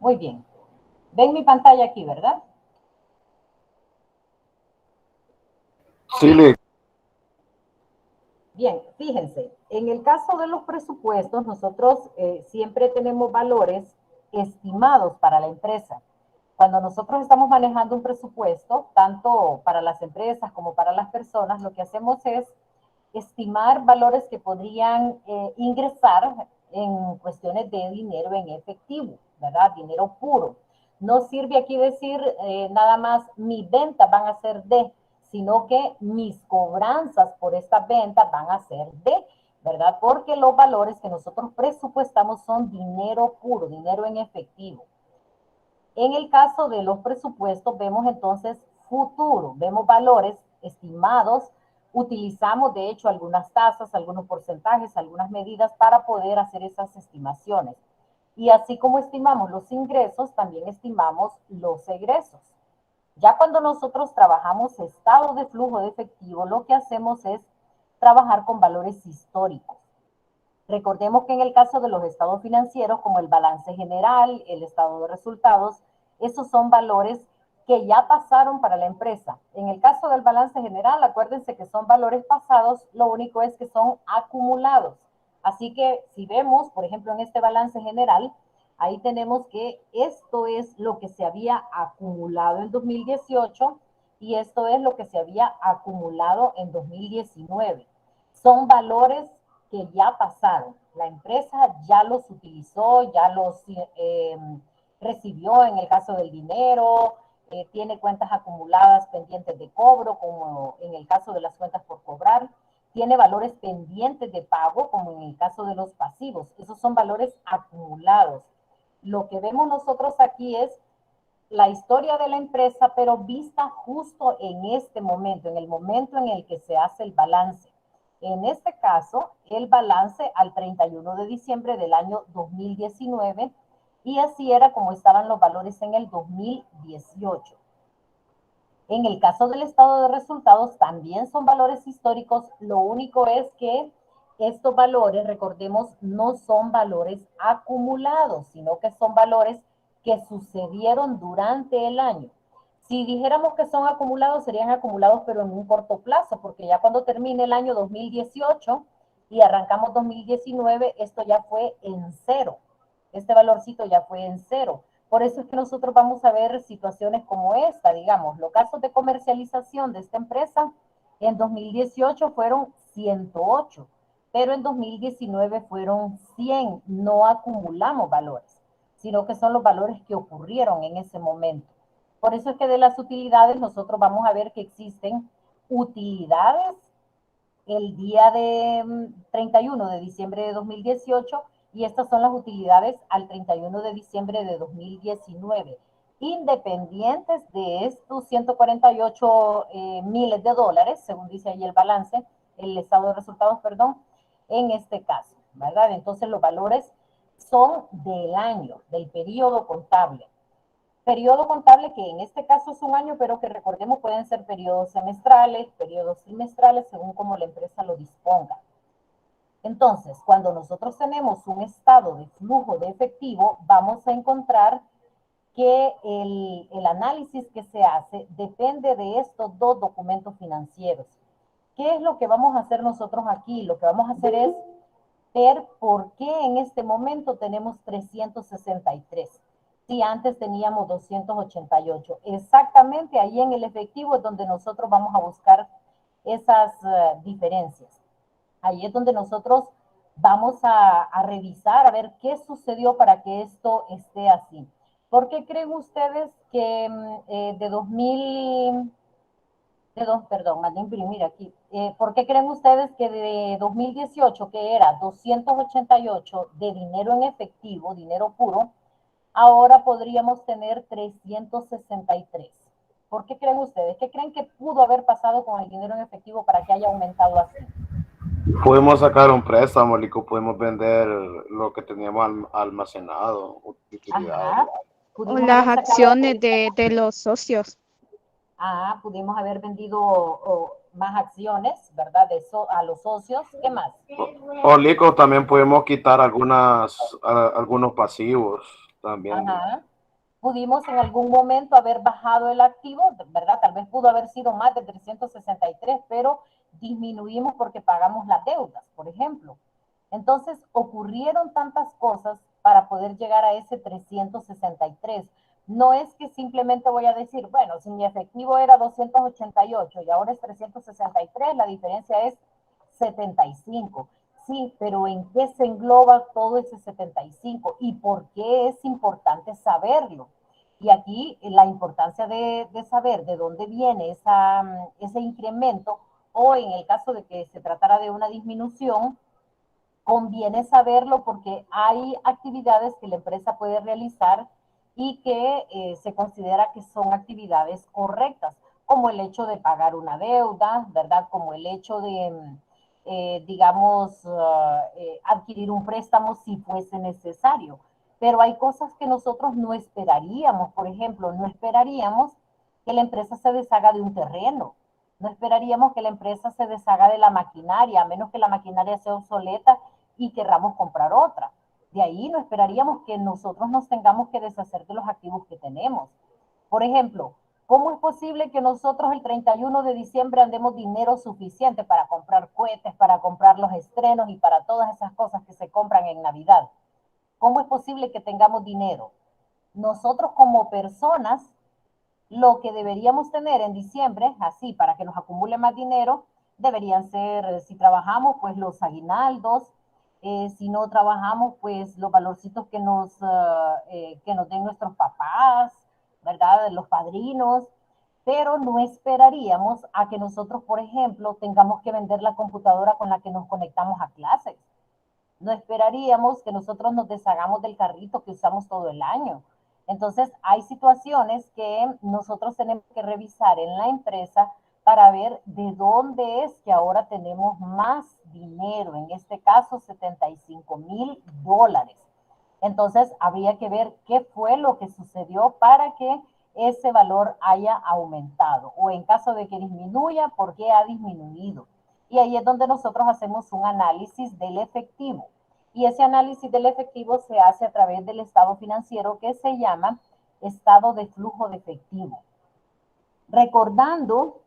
Muy bien. Ven mi pantalla aquí, ¿verdad? Sí, Lick. Bien, fíjense, en el caso de los presupuestos, nosotros siempre tenemos valores estimados para la empresa. Cuando nosotros estamos manejando un presupuesto, tanto para las empresas como para las personas, lo que hacemos es estimar valores que podrían ingresar en cuestiones de dinero en efectivo, ¿verdad? Dinero puro. No sirve aquí decir nada más mis ventas van a ser de, sino que mis cobranzas por estas ventas van a ser de, ¿verdad? Porque los valores que nosotros presupuestamos son dinero puro, dinero en efectivo. En el caso de los presupuestos, vemos entonces futuro, vemos valores estimados, utilizamos de hecho algunas tasas, algunos porcentajes, algunas medidas para poder hacer esas estimaciones. Y así como estimamos los ingresos, también estimamos los egresos. Ya cuando nosotros trabajamos estado de flujo de efectivo, lo que hacemos es trabajar con valores históricos. Recordemos que en el caso de los estados financieros, como el balance general, el estado de resultados, esos son valores que ya pasaron para la empresa. En el caso del balance general, acuérdense que son valores pasados, lo único es que son acumulados. Así que si vemos, por ejemplo, en este balance general, ahí tenemos que esto es lo que se había acumulado en 2018 y esto es lo que se había acumulado en 2019. Son valores que ya pasaron. La empresa ya los utilizó, ya los recibió en el caso del dinero, tiene cuentas acumuladas pendientes de cobro, como en el caso de las cuentas por cobrar, tiene valores pendientes de pago, como en el caso de los pasivos. Esos son valores acumulados. Lo que vemos nosotros aquí es la historia de la empresa, pero vista justo en este momento, en el momento en el que se hace el balance. En este caso, el balance al 31 de diciembre del año 2019 y así era como estaban los valores en el 2018. En el caso del estado de resultados, también son valores históricos. Lo único es que estos valores, recordemos, no son valores acumulados, sino que son valores que sucedieron durante el año. Si dijéramos que son acumulados, serían acumulados, pero en un corto plazo, porque ya cuando termine el año 2018 y arrancamos 2019, esto ya fue en cero. Este valorcito ya fue en cero. Por eso es que nosotros vamos a ver situaciones como esta, digamos, los casos de comercialización de esta empresa en 2018 fueron 108, pero en 2019 fueron 100. No acumulamos valores, sino que son los valores que ocurrieron en ese momento. Por eso es que de las utilidades nosotros vamos a ver que existen utilidades el día de 31 de diciembre de 2018 y estas son las utilidades al 31 de diciembre de 2019, independientes de estos 148 miles de dólares, según dice ahí el balance, el estado de resultados, perdón, en este caso, ¿verdad? Entonces los valores son del año, del periodo contable. Periodo contable que en este caso es un año, pero que recordemos pueden ser periodos semestrales, periodos trimestrales, según como la empresa lo disponga. Entonces, cuando nosotros tenemos un estado de flujo de efectivo, vamos a encontrar que el análisis que se hace depende de estos dos documentos financieros. ¿Qué es lo que vamos a hacer nosotros aquí? Lo que vamos a hacer es ver por qué en este momento tenemos 363. Si antes teníamos 288. Exactamente ahí en el efectivo es donde nosotros vamos a buscar esas diferencias. Ahí es donde nosotros vamos a revisar, a ver qué sucedió para que esto esté así. ¿Por qué creen ustedes que de 2000, perdón, mandé imprimir aquí. ¿Por qué creen ustedes que de 2018, que era 288 de dinero en efectivo, dinero puro, ahora podríamos tener 363? ¿Por qué creen ustedes? ¿Qué creen que pudo haber pasado con el dinero en efectivo para que haya aumentado así? Podemos sacar un préstamo, Lico, podemos vender lo que teníamos almacenado, utilidades. Ajá. O Pudimos las haber sacado, acciones de los socios. pudimos haber vendido más acciones, ¿verdad? De a los socios. ¿Qué más? O Lico, también podemos quitar algunos pasivos también. Ajá. pudimos en algún momento haber bajado el activo, ¿verdad? Tal vez pudo haber sido más de 363, pero disminuimos porque pagamos las deudas, por ejemplo. Entonces, ocurrieron tantas cosas para poder llegar a ese 363. No es que simplemente voy a decir, bueno, si mi efectivo era 288 y ahora es 363, la diferencia es 75. Sí, pero ¿en qué se engloba todo ese 75? ¿Y por qué es importante saberlo? Y aquí la importancia de saber de dónde viene ese incremento, o en el caso de que se tratara de una disminución, conviene saberlo porque hay actividades que la empresa puede realizar y que se considera que son actividades correctas, como el hecho de pagar una deuda, ¿verdad? Como el hecho de, digamos, adquirir un préstamo si fuese necesario. Pero hay cosas que nosotros no esperaríamos. Por ejemplo, no esperaríamos que la empresa se deshaga de un terreno. No esperaríamos que la empresa se deshaga de la maquinaria, a menos que la maquinaria sea obsoleta y querramos comprar otra. De ahí no esperaríamos que nosotros nos tengamos que deshacer de los activos que tenemos. Por ejemplo, ¿cómo es posible que nosotros el 31 de diciembre andemos dinero suficiente para comprar cohetes, para comprar los estrenos y para todas esas cosas que se compran en Navidad? ¿Cómo es posible que tengamos dinero? Nosotros como personas, lo que deberíamos tener en diciembre, así, para que nos acumule más dinero, deberían ser, si trabajamos, pues los aguinaldos, si no trabajamos, pues los valorcitos que nos den nuestros papás, ¿verdad? Los padrinos, pero no esperaríamos a que nosotros, por ejemplo, tengamos que vender la computadora con la que nos conectamos a clases. No esperaríamos que nosotros nos deshagamos del carrito que usamos todo el año. Entonces, hay situaciones que nosotros tenemos que revisar en la empresa para ver de dónde es que ahora tenemos más dinero, en este caso $75,000. Entonces, habría que ver qué fue lo que sucedió para que ese valor haya aumentado, o en caso de que disminuya, ¿por qué ha disminuido? Y ahí es donde nosotros hacemos un análisis del efectivo. Y ese análisis del efectivo se hace a través del estado financiero que se llama estado de flujo de efectivo. Recordando,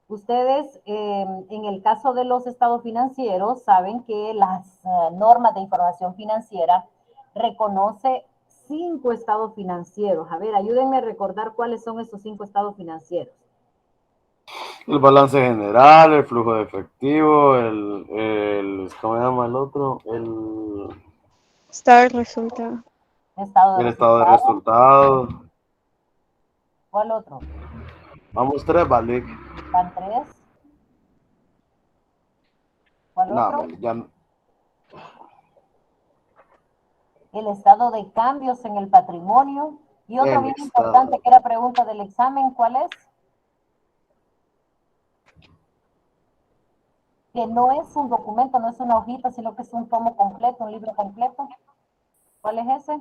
ustedes en el caso de los estados financieros saben que las normas de información financiera reconoce 5 estados financieros. A ver, ayúdenme a recordar cuáles son esos 5 estados financieros. El balance general, el flujo de efectivo, ¿cómo se llama el otro? Estado de resultado. Estado de El estado de resultados. resultados. ¿Cuál otro? Vamos tres, vale. Van 3. ¿Cuál No, otro? ya, El estado de cambios en el patrimonio. Y otro el bien estado. importante que era pregunta del examen, ¿cuál es? Que no es un documento, no es una hojita, sino que es un tomo completo, un libro completo. ¿Cuál es ese?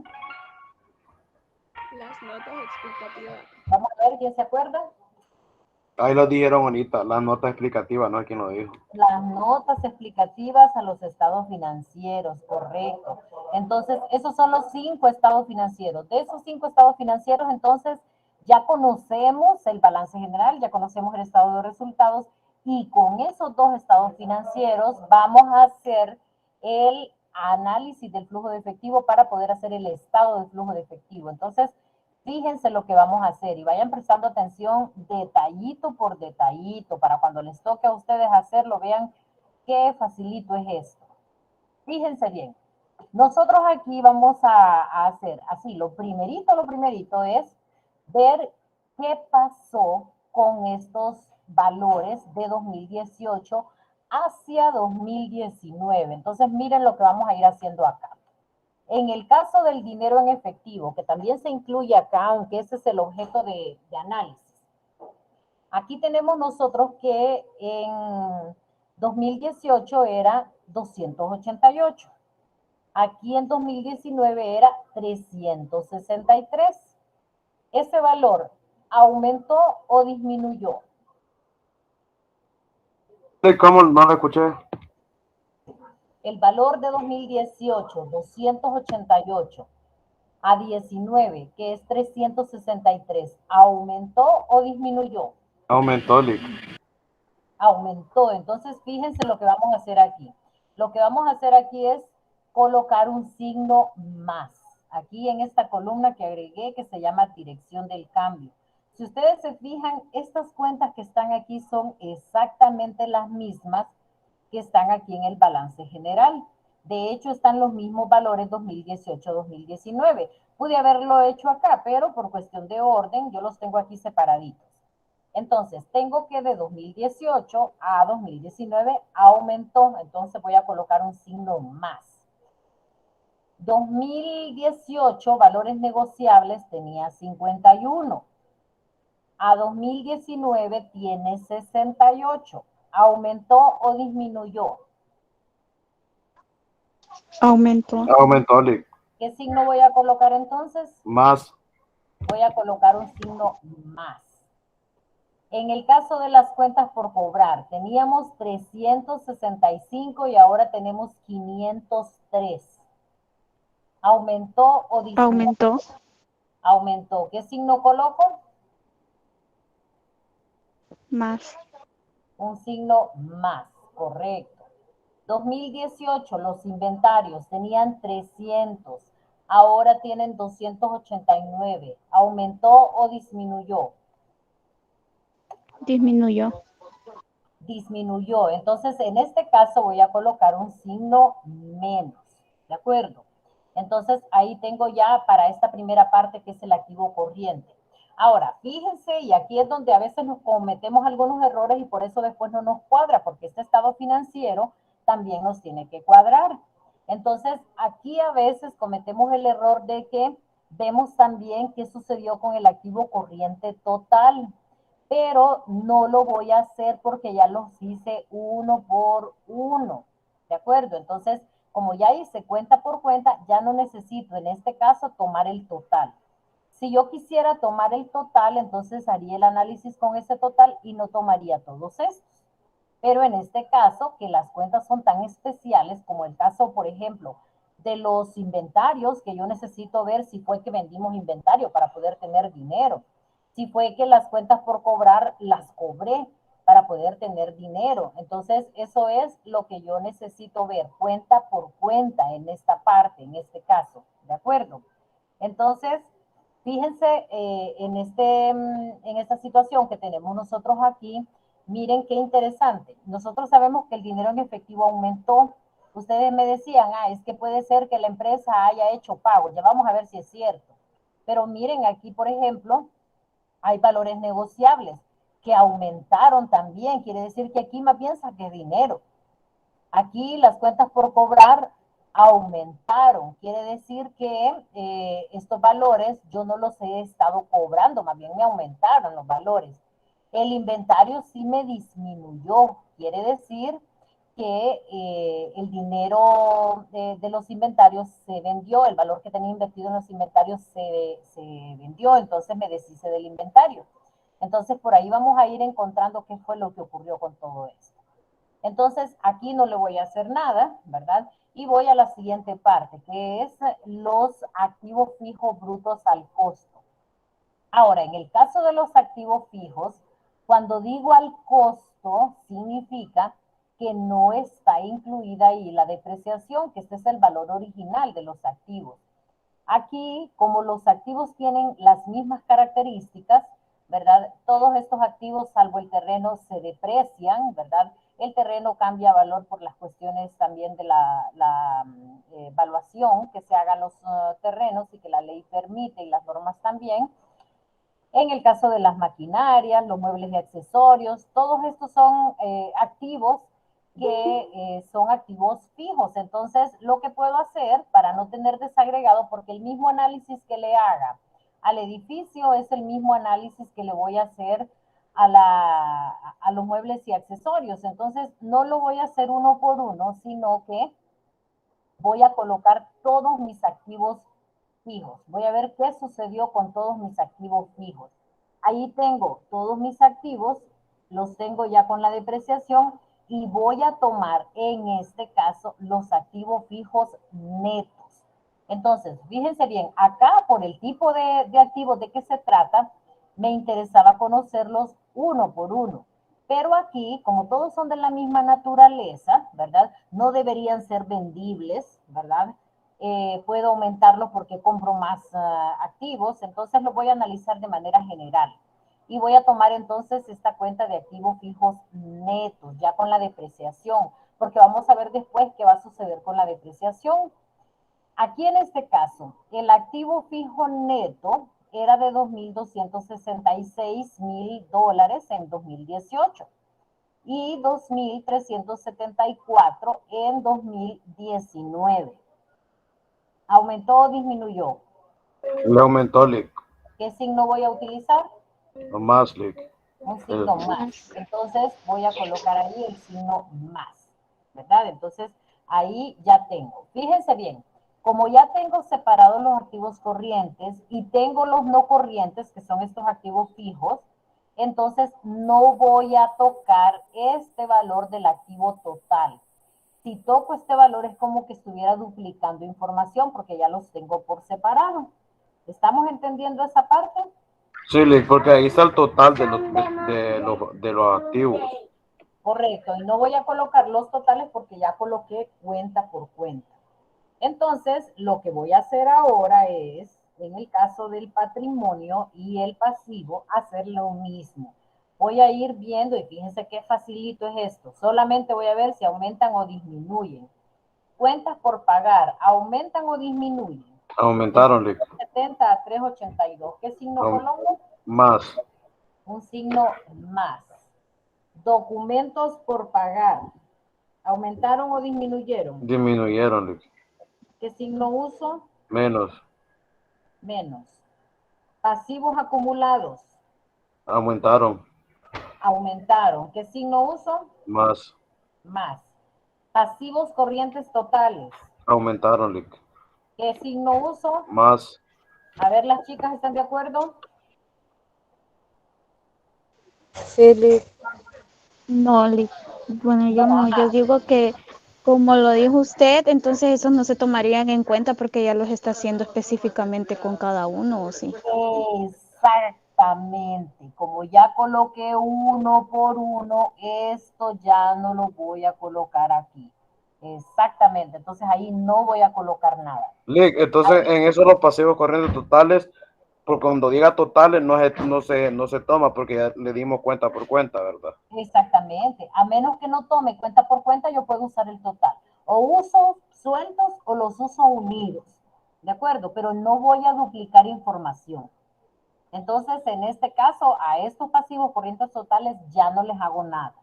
Las notas explicativas. Vamos a ver, ¿quién se acuerda? Ahí lo dijeron ahorita, las notas explicativas, no es quien lo dijo. Las notas explicativas a los estados financieros, correcto. Entonces, esos son los 5 estados financieros. De esos 5 estados financieros, entonces, ya conocemos el balance general, ya conocemos el estado de resultados, y con esos 2 estados financieros vamos a hacer el análisis del flujo de efectivo para poder hacer el estado de flujo de efectivo. Entonces, fíjense lo que vamos a hacer y vayan prestando atención detallito por detallito para cuando les toque a ustedes hacerlo, vean qué facilito es esto. Fíjense bien. Nosotros aquí vamos a hacer así, lo primerito es ver qué pasó con estos valores de 2018 hacia 2019. Entonces, miren lo que vamos a ir haciendo acá. En el caso del dinero en efectivo, que también se incluye acá, aunque ese es el objeto de análisis, aquí tenemos nosotros que en 2018 era 288. Aquí en 2019 era 363. ¿Ese valor aumentó o disminuyó? ¿Cómo? No lo escuché. El valor de 2018, 288, a 19, que es 363, ¿aumentó o disminuyó? Aumentó, Lick. Aumentó. Entonces, fíjense lo que vamos a hacer aquí. Lo que vamos a hacer aquí es colocar un signo más. Aquí en esta columna que agregué que se llama dirección del cambio. Si ustedes se fijan, estas cuentas que están aquí son exactamente las mismas que están aquí en el balance general. De hecho, están los mismos valores 2018-2019. Pude haberlo hecho acá, pero por cuestión de orden, yo los tengo aquí separaditos. Entonces, tengo que de 2018 a 2019 aumentó, entonces voy a colocar un signo más. 2018, valores negociables, tenía 51. A 2019 tiene 68. ¿Aumentó o disminuyó? Aumentó. Aumentó, Lick. ¿Qué signo voy a colocar entonces? Más. Voy a colocar un signo más. En el caso de las cuentas por cobrar, teníamos 365 y ahora tenemos 503. ¿Aumentó o disminuyó? Aumentó. Aumentó. ¿Qué signo coloco? Más. Un signo más, correcto. 2018, los inventarios tenían 300, ahora tienen 289. ¿Aumentó o disminuyó? Disminuyó. Disminuyó. Entonces, en este caso voy a colocar un signo menos, ¿de acuerdo? Entonces, ahí tengo ya para esta primera parte que es el activo corriente. Ahora, fíjense, y aquí es donde a veces nos cometemos algunos errores y por eso después no nos cuadra, porque este estado financiero también nos tiene que cuadrar. Entonces, aquí a veces cometemos el error de que vemos también qué sucedió con el activo corriente total, pero no lo voy a hacer porque ya los hice uno por uno, ¿de acuerdo? Entonces, como ya hice cuenta por cuenta, ya no necesito en este caso tomar el total. Si yo quisiera tomar el total, entonces haría el análisis con ese total y no tomaría todos estos. Pero en este caso, que las cuentas son tan especiales, como el caso, por ejemplo, de los inventarios, que yo necesito ver si fue que vendimos inventario para poder tener dinero, si fue que las cuentas por cobrar las cobré para poder tener dinero. Entonces, eso es lo que yo necesito ver, cuenta por cuenta en esta parte, en este caso, ¿de acuerdo? Entonces, fíjense en esta situación que tenemos nosotros aquí. Miren qué interesante. Nosotros sabemos que el dinero en efectivo aumentó. Ustedes me decían, es que puede ser que la empresa haya hecho pago. Ya vamos a ver si es cierto. Pero miren aquí, por ejemplo, hay valores negociables que aumentaron también. Quiere decir que aquí más bien saqué dinero. Aquí las cuentas por cobrar aumentaron. Quiere decir que estos valores yo no los he estado cobrando, más bien me aumentaron los valores. El inventario sí me disminuyó. Quiere decir que el dinero de los inventarios se vendió, el valor que tenía invertido en los inventarios se vendió, entonces me deshice del inventario. Entonces por ahí vamos a ir encontrando qué fue lo que ocurrió con todo esto. Entonces, aquí no le voy a hacer nada, ¿verdad? Y voy a la siguiente parte, que es los activos fijos brutos al costo. Ahora, en el caso de los activos fijos, cuando digo al costo, significa que no está incluida ahí la depreciación, que este es el valor original de los activos. Aquí, como los activos tienen las mismas características, ¿verdad? Todos estos activos, salvo el terreno, se deprecian, ¿verdad? El terreno cambia valor por las cuestiones también de la evaluación que se hagan los terrenos y que la ley permite y las normas también. En el caso de las maquinarias, los muebles y accesorios, todos estos son activos que son activos fijos. Entonces, lo que puedo hacer para no tener desagregado, porque el mismo análisis que le haga al edificio es el mismo análisis que le voy a hacer a los muebles y accesorios. Entonces, no lo voy a hacer uno por uno, sino que voy a colocar todos mis activos fijos. Voy a ver qué sucedió con todos mis activos fijos. Ahí tengo todos mis activos, los tengo ya con la depreciación y voy a tomar en este caso los activos fijos netos. Entonces, fíjense bien, acá por el tipo de activos de que se trata, me interesaba conocerlos uno por uno. Pero aquí, como todos son de la misma naturaleza, ¿verdad? No deberían ser vendibles, ¿verdad? Puedo aumentarlo porque compro más activos, entonces lo voy a analizar de manera general. Y voy a tomar entonces esta cuenta de activos fijos netos, ya con la depreciación, porque vamos a ver después qué va a suceder con la depreciación. Aquí en este caso, el activo fijo neto era de $2,266,000 en 2018 y 2,374 en 2019. ¿Aumentó o disminuyó? Le aumentó, Lick. ¿Qué signo voy a utilizar? No más, Lick. Un signo más. Entonces voy a colocar ahí el signo más, ¿verdad? Entonces ahí ya tengo. Fíjense bien, como ya tengo separados los activos corrientes y tengo los no corrientes, que son estos activos fijos, entonces no voy a tocar este valor del activo total. Si toco este valor es como que estuviera duplicando información porque ya los tengo por separado. ¿Estamos entendiendo esa parte? Sí, Lick, porque ahí está el total de los activos. Correcto, y no voy a colocar los totales porque ya coloqué cuenta por cuenta. Entonces, lo que voy a hacer ahora es, en el caso del patrimonio y el pasivo, hacer lo mismo. Voy a ir viendo, y fíjense qué facilito es esto. Solamente voy a ver si aumentan o disminuyen. Cuentas por pagar, ¿aumentan o disminuyen? Aumentaron, Lick. 70 a 382. ¿Qué signo coloco? Más. Un signo más. Documentos por pagar. ¿Aumentaron o disminuyeron? Disminuyeron, Lick. ¿Qué signo uso? Menos. Menos. Pasivos acumulados. Aumentaron. Aumentaron. ¿Qué signo uso? Más. Más. Pasivos corrientes totales. Aumentaron, Lick. ¿Qué signo uso? Más. A ver, las chicas, ¿están de acuerdo? Sí. No, bueno, No, yo no, yo ajá. digo que como lo dijo usted, entonces esos no se tomarían en cuenta porque ya los está haciendo específicamente con cada uno, ¿o sí? Exactamente. Como ya coloqué uno por uno, esto ya no lo voy a colocar aquí. Exactamente. Entonces ahí no voy a colocar nada. Lick, entonces en eso los pasivos corrientes totales, porque cuando diga totales no se toma porque ya le dimos cuenta por cuenta, ¿verdad? Exactamente. A menos que no tome cuenta por cuenta, yo puedo usar el total. O uso sueltos o los uso unidos. ¿De acuerdo? Pero no voy a duplicar información. Entonces, en este caso, a estos pasivos corrientes totales ya no les hago nada.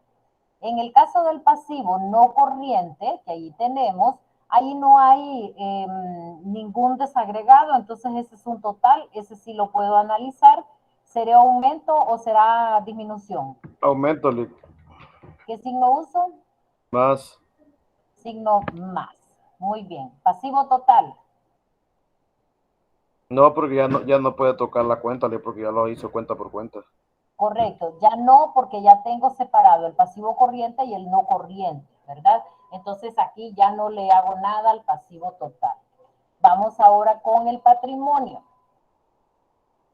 En el caso del pasivo no corriente, que ahí tenemos, ahí no hay ningún desagregado, entonces ese es un total, ese sí lo puedo analizar. ¿Será aumento o será disminución? Aumento, Lick. ¿Qué signo uso? Más. Signo más. Muy bien. Pasivo total. No, porque ya no puede tocar la cuenta, Lick, porque ya lo hizo cuenta por cuenta. Correcto. Ya no, porque ya tengo separado el pasivo corriente y el no corriente, ¿verdad? Entonces aquí ya no le hago nada al pasivo total. Vamos ahora con el patrimonio.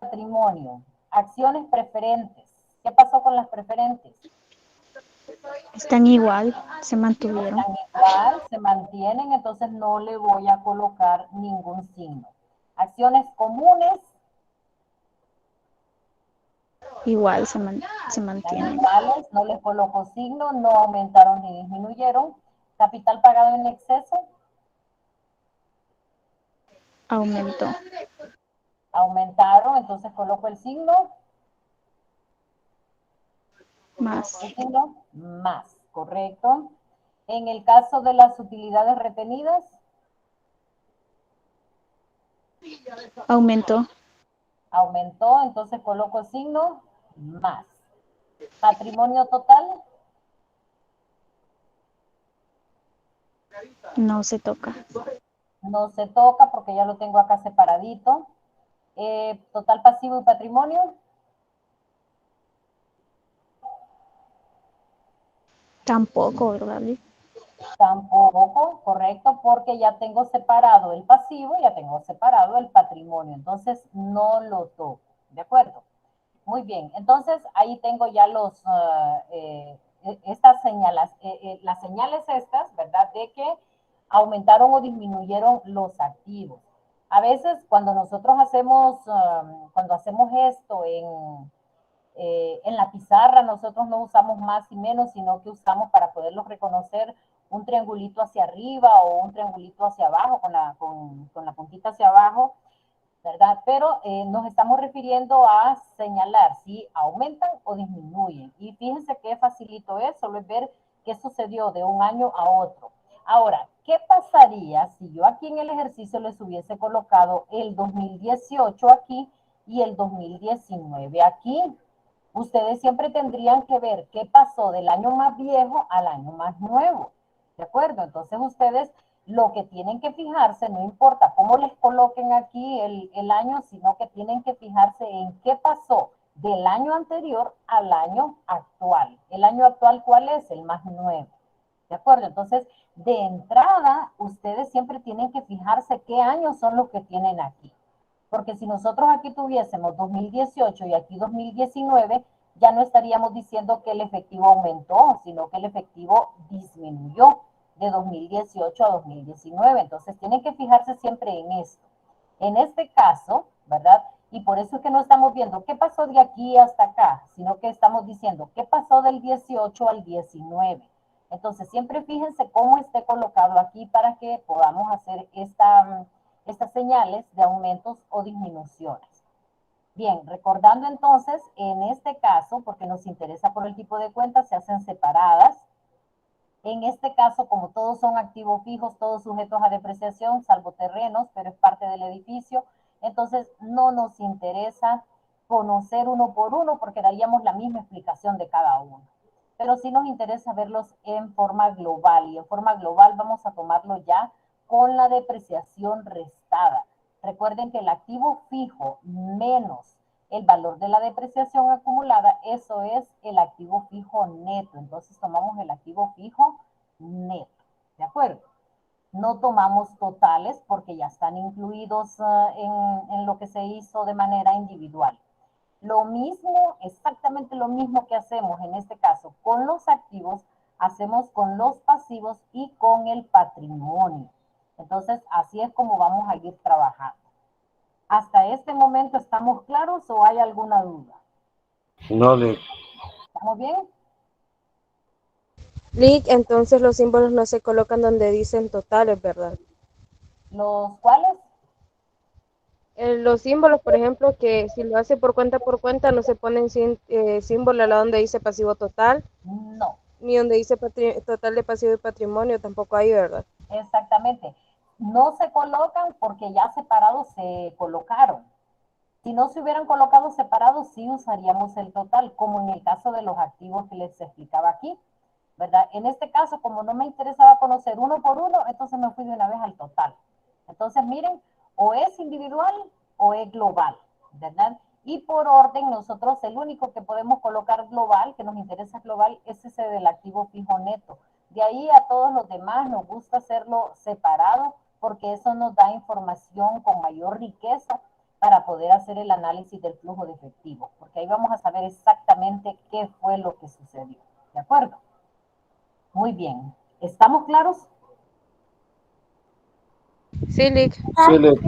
Patrimonio. Acciones preferentes. ¿Qué pasó con las preferentes? Están igual, se mantuvieron. Están igual, se mantienen, entonces no le voy a colocar ningún signo. Acciones comunes. Igual se Están mantienen. iguales, no les coloco signo, no aumentaron ni disminuyeron. Capital pagado en exceso. Aumentó. Aumentaron, entonces coloco el signo. Más. El signo más, correcto. En el caso de las utilidades retenidas. Aumentó. Aumentó, entonces coloco el signo más. Patrimonio total. No se toca. No se toca porque ya lo tengo acá separadito. Total pasivo y patrimonio. Tampoco, ¿verdad? Tampoco, correcto, porque ya tengo separado el pasivo, ya tengo separado el patrimonio, entonces no lo toco, ¿de acuerdo? Muy bien, entonces ahí tengo ya estas señales, las señales estas, ¿verdad? De que aumentaron o disminuyeron los activos. A veces cuando hacemos esto en la pizarra, nosotros no usamos más y menos, sino que usamos para poderlos reconocer un triangulito hacia arriba o un triangulito hacia abajo, con la puntita hacia abajo, ¿verdad? Pero nos estamos refiriendo a señalar si aumentan o disminuyen. Y fíjense qué facilito es, solo es ver qué sucedió de un año a otro. Ahora, ¿qué pasaría si yo aquí en el ejercicio les hubiese colocado el 2018 aquí y el 2019 aquí? Ustedes siempre tendrían que ver qué pasó del año más viejo al año más nuevo. ¿De acuerdo? Entonces ustedes lo que tienen que fijarse, no importa cómo les coloquen aquí el año, sino que tienen que fijarse en qué pasó del año anterior al año actual. ¿El año actual cuál es? El más nuevo. ¿De acuerdo? Entonces, de entrada, ustedes siempre tienen que fijarse qué años son los que tienen aquí. Porque si nosotros aquí tuviésemos 2018 y aquí 2019, ya no estaríamos diciendo que el efectivo aumentó, sino que el efectivo disminuyó de 2018 a 2019. Entonces tienen que fijarse siempre en esto. En este caso, ¿verdad? Y por eso es que no estamos viendo qué pasó de aquí hasta acá, sino que estamos diciendo qué pasó del 18 al 19. Entonces siempre fíjense cómo esté colocado aquí para que podamos hacer estas señales de aumentos o disminuciones. Bien, recordando entonces, en este caso, porque nos interesa por el tipo de cuenta, se hacen separadas. En este caso, como todos son activos fijos, todos sujetos a depreciación, salvo terrenos, pero es parte del edificio, entonces no nos interesa conocer uno por uno porque daríamos la misma explicación de cada uno. Pero sí nos interesa verlos en forma global, y en forma global vamos a tomarlo ya con la depreciación restada. Recuerden que el activo fijo menos el valor de la depreciación acumulada, eso es el activo fijo neto. Entonces tomamos el activo fijo neto, ¿de acuerdo? No tomamos totales porque ya están incluidos en lo que se hizo de manera individual. Lo mismo, exactamente lo mismo que hacemos en este caso con los activos, hacemos con los pasivos y con el patrimonio. Entonces, así es como vamos a ir trabajando. ¿Hasta este momento estamos claros o hay alguna duda? No, Lick. ¿Estamos bien? Lick, entonces los símbolos no se colocan donde dicen totales, ¿verdad? ¿Los cuales? Los símbolos, por ejemplo, que si lo hace por cuenta, no se ponen símbolo al lado donde dice pasivo total, No, ni donde dice total de pasivo y patrimonio, tampoco hay, ¿verdad? exactamente. No se colocan porque ya separados se colocaron. Si no se hubieran colocado separados, sí usaríamos el total, como en el caso de los activos que les explicaba aquí, ¿verdad? En este caso, como no me interesaba conocer uno por uno, entonces me fui de una vez al total. Entonces, miren, o es individual o es global, ¿verdad? Y por orden, nosotros el único que podemos colocar global, que nos interesa global, es ese del activo fijo neto. De ahí a todos los demás nos gusta hacerlo separado, porque eso nos da información con mayor riqueza para poder hacer el análisis del flujo de efectivo, porque ahí vamos a saber exactamente qué fue lo que sucedió. ¿De acuerdo? Muy bien. ¿Estamos claros? Sí, Lick. Sí, Lick.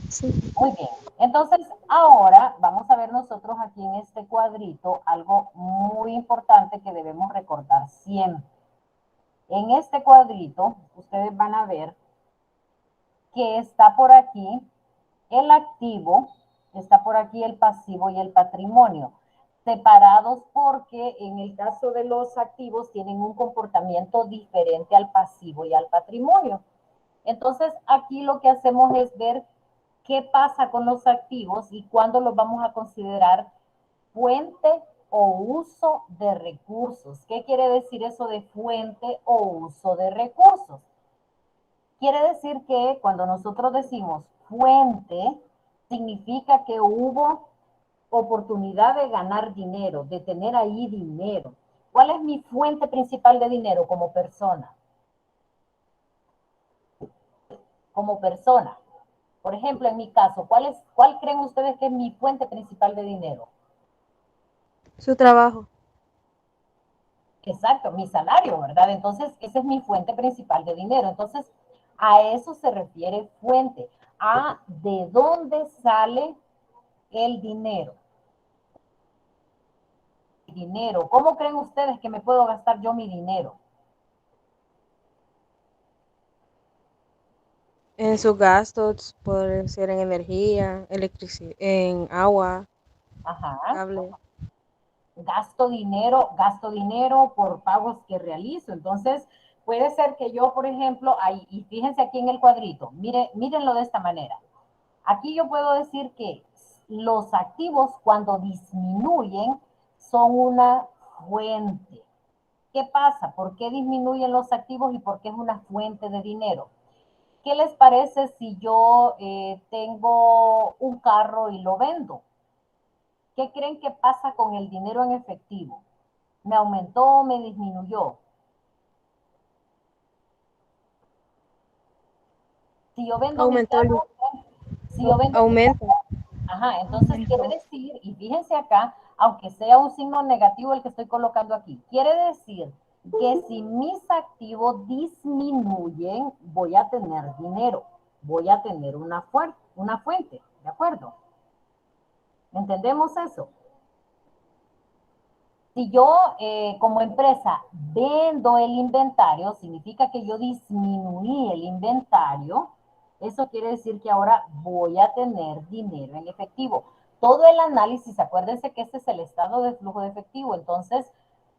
Sí. Muy bien. Entonces, ahora vamos a ver nosotros aquí en este cuadrito algo muy importante que debemos recordar siempre. En este cuadrito, ustedes van a ver que está por aquí el activo, está por aquí el pasivo y el patrimonio, separados porque en el caso de los activos tienen un comportamiento diferente al pasivo y al patrimonio. Entonces, aquí lo que hacemos es ver qué pasa con los activos y cuándo los vamos a considerar fuente o uso de recursos. ¿Qué quiere decir eso de fuente o uso de recursos? Quiere decir que cuando nosotros decimos fuente, significa que hubo oportunidad de ganar dinero, de tener ahí dinero. ¿Cuál es mi fuente principal de dinero como persona? como persona. Por ejemplo, en mi caso, ¿cuál creen ustedes que es mi fuente principal de dinero? Su trabajo. Exacto, mi salario, ¿verdad? Entonces, esa es mi fuente principal de dinero. Entonces, a eso se refiere fuente, a de dónde sale el dinero. Dinero. ¿Cómo creen ustedes que me puedo gastar yo mi dinero? En sus gastos, puede ser en energía, electricidad, en agua, Ajá. cable. Gasto dinero por pagos que realizo. Entonces, puede ser que yo, por ejemplo, ahí, y fíjense aquí en el cuadrito, mírenlo de esta manera. Aquí yo puedo decir que los activos cuando disminuyen son una fuente. ¿Qué pasa? ¿Por qué disminuyen los activos y por qué es una fuente de dinero? ¿Qué les parece si yo tengo un carro y lo vendo? ¿Qué creen que pasa con el dinero en efectivo? ¿Me aumentó o me disminuyó? Si yo vendo mi Aumentó carro, si yo vendo mi aumenta. carro, ajá, entonces quiere Aumentó. decir, y fíjense acá, aunque sea un signo negativo el que estoy colocando aquí, quiere decir que si mis activos disminuyen, voy a tener dinero, voy a tener una fuente, ¿de acuerdo? ¿Entendemos eso? Si yo como empresa vendo el inventario, significa que yo disminuí el inventario. Eso quiere decir que ahora voy a tener dinero en efectivo. Todo el análisis, acuérdense que este es el estado de flujo de efectivo. Entonces,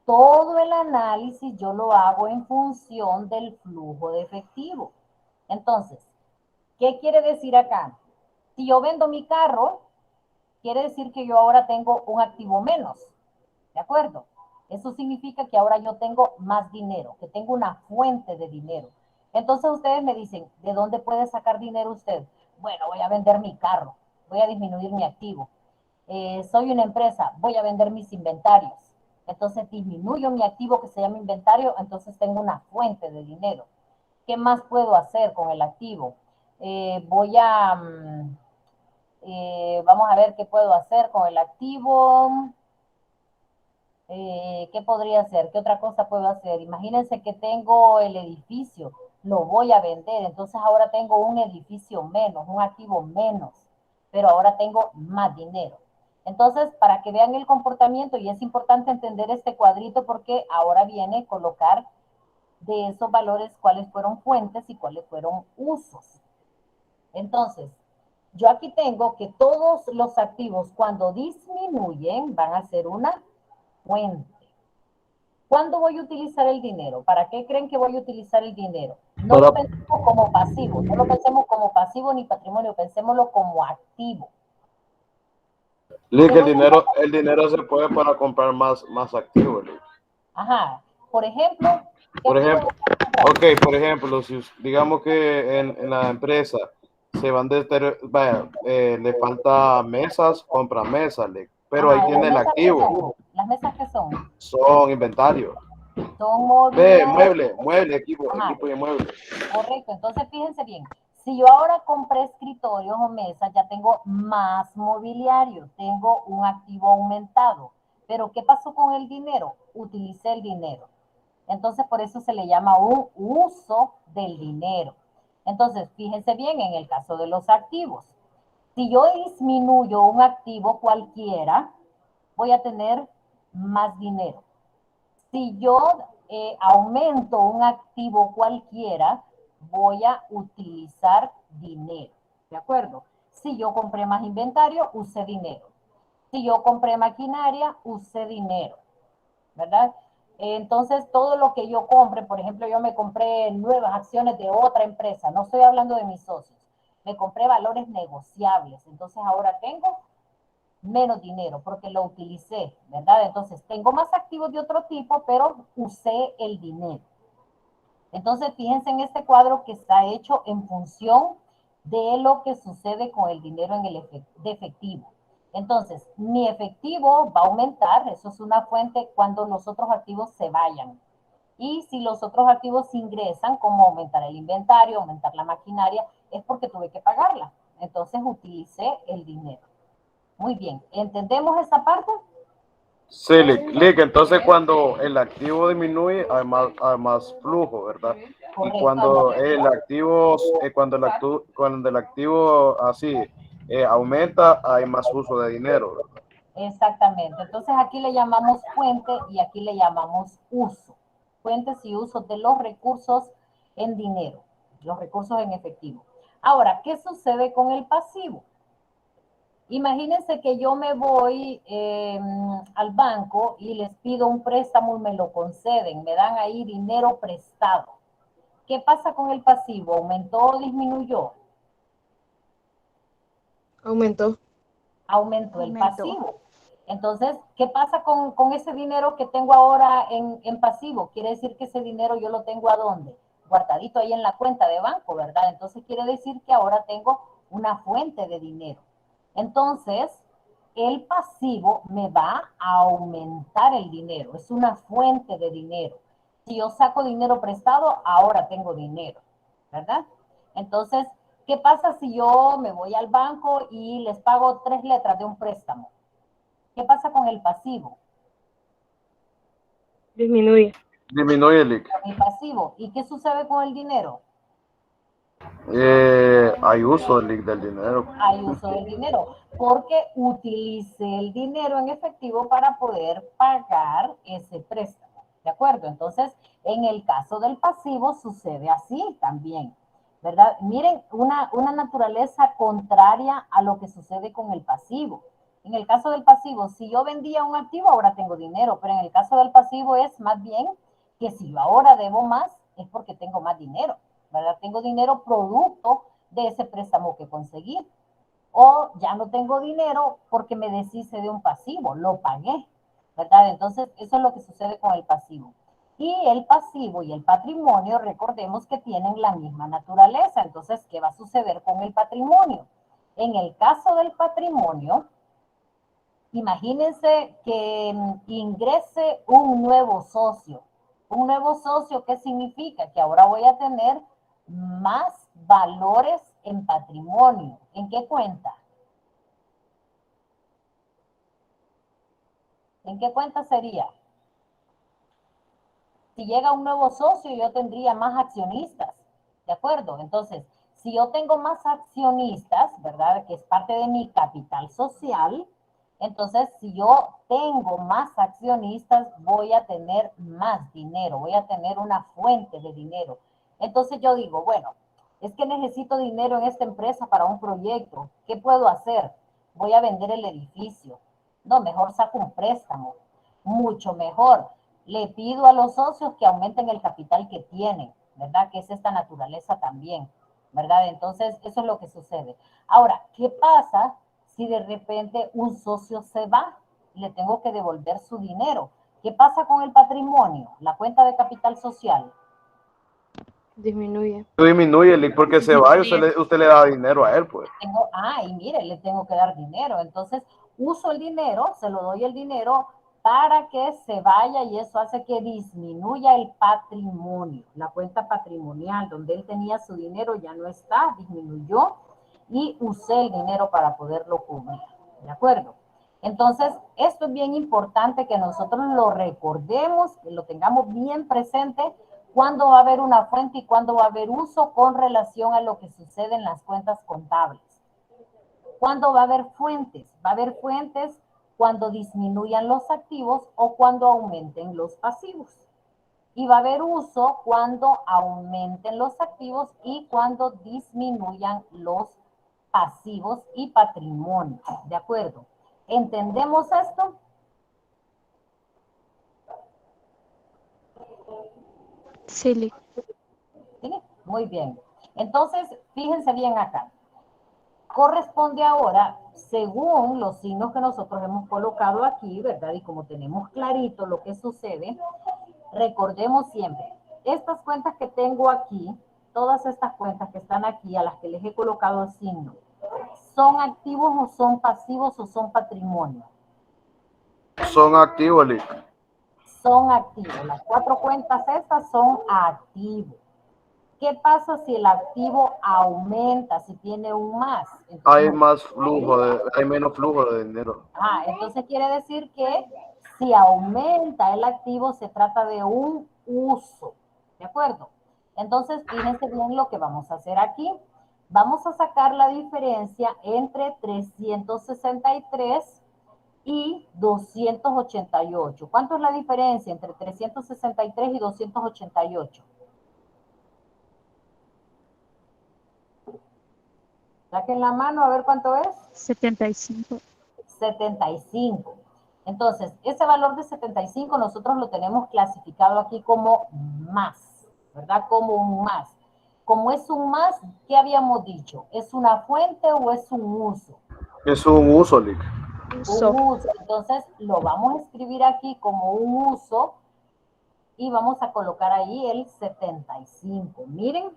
todo el análisis yo lo hago en función del flujo de efectivo. Entonces, ¿qué quiere decir acá? Si yo vendo mi carro, quiere decir que yo ahora tengo un activo menos. ¿De acuerdo? Eso significa que ahora yo tengo más dinero, que tengo una fuente de dinero. Entonces ustedes me dicen, ¿de dónde puede sacar dinero usted? Bueno, voy a vender mi carro, voy a disminuir mi activo. Soy una empresa, voy a vender mis inventarios. Entonces disminuyo mi activo que se llama inventario, entonces tengo una fuente de dinero. ¿Qué más puedo hacer con el activo? Vamos a ver qué puedo hacer con el activo. ¿Qué podría hacer? ¿Qué otra cosa puedo hacer? Imagínense que tengo el edificio, lo voy a vender, entonces ahora tengo un edificio menos, un activo menos, pero ahora tengo más dinero. Entonces, para que vean el comportamiento, y es importante entender este cuadrito porque ahora viene a colocar de esos valores cuáles fueron fuentes y cuáles fueron usos. Entonces, yo aquí tengo que todos los activos cuando disminuyen van a ser una fuente. ¿Cuándo voy a utilizar el dinero? ¿Para qué creen que voy a utilizar el dinero? No Para, lo pensemos como pasivo, no lo pensemos como pasivo ni patrimonio, pensémoslo como activo. Lick, ¿Qué voy a hacer? el dinero se puede para comprar más activos, Lick. Ajá. Por ejemplo, ¿qué Por activo ejemplo, voy a comprar? ok, por ejemplo, si digamos que en la empresa se van de, vaya, le falta mesas, compra mesas, Lick. Pero ahí Ajá, ¿las tiene el mesas qué activo, son? ¿Las mesas qué son? son inventarios. Son Ve, mobiliario. Ajá, equipo y mueble. correcto. Entonces, fíjense bien. Si yo ahora compré escritorios o mesas, ya tengo más mobiliario, tengo un activo aumentado. Pero, ¿qué pasó con el dinero? Utilicé el dinero. Entonces, por eso se le llama un uso del dinero. Entonces, fíjense bien en el caso de los activos. Si yo disminuyo un activo cualquiera, voy a tener más dinero. Si yo aumento un activo cualquiera, voy a utilizar dinero. ¿De acuerdo? Si yo compré más inventario, usé dinero. Si yo compré maquinaria, usé dinero. ¿Verdad? Entonces, todo lo que yo compre, por ejemplo, yo me compré nuevas acciones de otra empresa, no estoy hablando de mis socios, me compré valores negociables, entonces ahora tengo menos dinero porque lo utilicé, ¿verdad? Entonces, tengo más activos de otro tipo, pero usé el dinero. Entonces, fíjense en este cuadro que está hecho en función de lo que sucede con el dinero en el de efectivo. Entonces, mi efectivo va a aumentar, eso es una fuente cuando los otros activos se vayan. Y si los otros activos ingresan, como aumentar el inventario, aumentar la maquinaria, es porque tuve que pagarla. Entonces utilicé el dinero. Muy bien, ¿entendemos esa parte? Sí, Lick, entonces cuando el activo disminuye, hay más flujo, ¿verdad? Y Correcto. cuando el activo, cuando el activo así aumenta, hay más uso de dinero, ¿verdad? Exactamente. Entonces aquí le llamamos fuente y aquí le llamamos uso. Fuentes y usos de los recursos en dinero, los recursos en efectivo. Ahora, ¿qué sucede con el pasivo? Imagínense que yo me voy al banco y les pido un préstamo y me lo conceden, me dan ahí dinero prestado. ¿Qué pasa con el pasivo? ¿Aumentó o disminuyó? Aumentó. Aumentó el Aumentó. pasivo. Entonces, ¿qué pasa con ese dinero que tengo ahora en pasivo? Quiere decir que ese dinero yo lo tengo ¿a dónde? Guardadito ahí en la cuenta de banco, ¿verdad? Entonces quiere decir que ahora tengo una fuente de dinero. Entonces, el pasivo me va a aumentar el dinero, es una fuente de dinero. Si yo saco dinero prestado, ahora tengo dinero, ¿verdad? Entonces, ¿qué pasa si yo me voy al banco y les pago 3 letras de un préstamo? ¿Qué pasa con el pasivo? Disminuye. Disminuye, Lick. Con el pasivo. ¿Y qué sucede con el dinero? Hay uso del dinero. Hay uso del dinero, porque utilice el dinero en efectivo para poder pagar ese préstamo. ¿De acuerdo? Entonces, en el caso del pasivo sucede así también, ¿verdad? Miren, una naturaleza contraria a lo que sucede con el pasivo. En el caso del pasivo, si yo vendía un activo, ahora tengo dinero, pero en el caso del pasivo es más bien que si yo ahora debo más, es porque tengo más dinero, ¿verdad? Tengo dinero producto de ese préstamo que conseguí. O ya no tengo dinero porque me deshice de un pasivo, lo pagué, ¿verdad? Entonces, eso es lo que sucede con el pasivo. Y el pasivo y el patrimonio, recordemos que tienen la misma naturaleza. Entonces, ¿qué va a suceder con el patrimonio? En el caso del patrimonio, imagínense que ingrese un nuevo socio. Un nuevo socio, ¿qué significa? Que ahora voy a tener más valores en patrimonio. ¿En qué cuenta? ¿En qué cuenta sería? Si llega un nuevo socio, yo tendría más accionistas, ¿de acuerdo? Entonces, si yo tengo más accionistas, ¿verdad? Que es parte de mi capital social, entonces, si yo tengo más accionistas, voy a tener más dinero, voy a tener una fuente de dinero. Entonces yo digo, bueno, es que necesito dinero en esta empresa para un proyecto. ¿Qué puedo hacer? Voy a vender el edificio. No, mejor saco un préstamo. Mucho mejor. Le pido a los socios que aumenten el capital que tienen, ¿verdad? Que es esta naturaleza también, ¿verdad? Entonces, eso es lo que sucede. Ahora, ¿qué pasa si de repente un socio se va y le tengo que devolver su dinero? ¿Qué pasa con el patrimonio, la cuenta de capital social? Disminuye. Disminuye, Lick, porque se va y usted le da dinero a él, pues. Y mire, le tengo que dar dinero. Entonces, uso el dinero, se lo doy el dinero para que se vaya y eso hace que disminuya el patrimonio. La cuenta patrimonial donde él tenía su dinero ya no está, disminuyó y usé el dinero para poderlo cubrir. ¿De acuerdo? Entonces, esto es bien importante que nosotros lo recordemos, que lo tengamos bien presente cuándo va a haber una fuente y cuándo va a haber uso con relación a lo que sucede en las cuentas contables. ¿Cuándo va a haber fuentes? Va a haber fuentes cuando disminuyan los activos o cuando aumenten los pasivos. Y va a haber uso cuando aumenten los activos y cuando disminuyan los pasivos y patrimonio. ¿De acuerdo? ¿Entendemos esto? Sí, Lick. ¿Sí? Muy bien. Entonces, fíjense bien acá. Corresponde ahora, según los signos que nosotros hemos colocado aquí, ¿verdad? Y como tenemos clarito lo que sucede, recordemos siempre, estas cuentas que tengo aquí, todas estas cuentas que están aquí, a las que les he colocado el signo, ¿son activos o son pasivos o son patrimonio? Son activos, Son activos. Las 4 cuentas estas son activos. ¿Qué pasa si el activo aumenta, si tiene un más? Entonces, Hay más flujo, hay menos flujo de dinero. Entonces quiere decir que si aumenta el activo, se trata de un uso, ¿de acuerdo? Entonces, fíjense bien lo que vamos a hacer aquí. Vamos a sacar la diferencia entre 363 y 288. ¿Cuánto es la diferencia entre 363 y 288? Saquen la mano a ver cuánto es. 75. 75. Entonces, ese valor de 75 nosotros lo tenemos clasificado aquí como más, ¿verdad? Como un más. Como es un más, ¿qué habíamos dicho? ¿Es una fuente o es un uso? Es un uso, Lick. Uso. Un uso. Entonces, lo vamos a escribir aquí como un uso y vamos a colocar ahí el 75. Miren,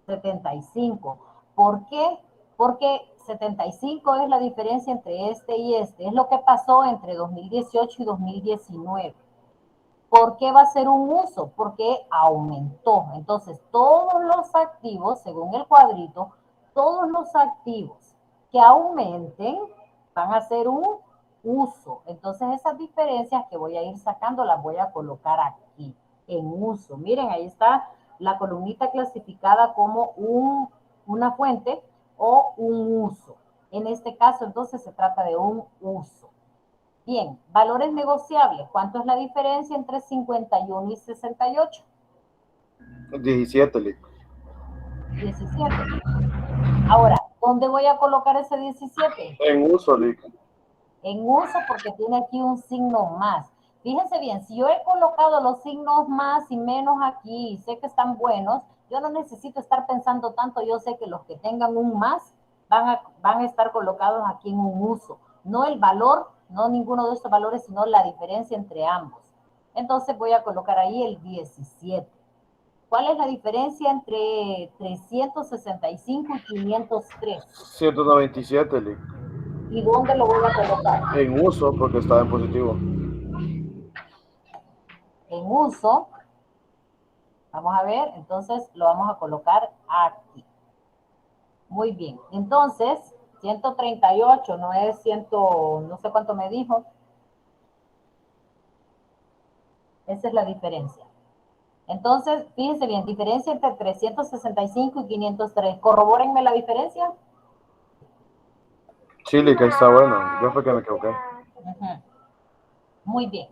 75. ¿Por qué? Porque 75 es la diferencia entre este y este. Es lo que pasó entre 2018 y 2019. ¿Por qué va a ser un uso? Porque aumentó. Entonces, todos los activos, según el cuadrito, todos los activos que aumenten van a ser un uso. Entonces, esas diferencias que voy a ir sacando las voy a colocar aquí, en uso. Miren, ahí está la columnita clasificada como una fuente o un uso. En este caso, entonces, se trata de un uso. Bien, valores negociables. ¿Cuánto es la diferencia entre 51 y 68? 17, Lick. 17. Ahora, ¿dónde voy a colocar ese 17? En uso, Lick. En uso porque tiene aquí un signo más. Fíjense bien, si yo he colocado los signos más y menos aquí y sé que están buenos, yo no necesito estar pensando tanto, yo sé que los que tengan un más van a estar colocados aquí en un uso. No el valor, no ninguno de estos valores, sino la diferencia entre ambos. Entonces voy a colocar ahí el 17. ¿Cuál es la diferencia entre 365 y 503? 197, Lick. ¿Y dónde lo voy a colocar? En uso porque está en positivo. En uso. Vamos a ver, entonces lo vamos a colocar aquí. Muy bien, entonces 138 no es 100, no sé cuánto me dijo. Esa es la diferencia. Entonces, fíjense bien, diferencia entre 365 y 503. Corrobórenme la diferencia. Sí, Lick, está bueno. Yo fue que me equivoqué. Muy bien.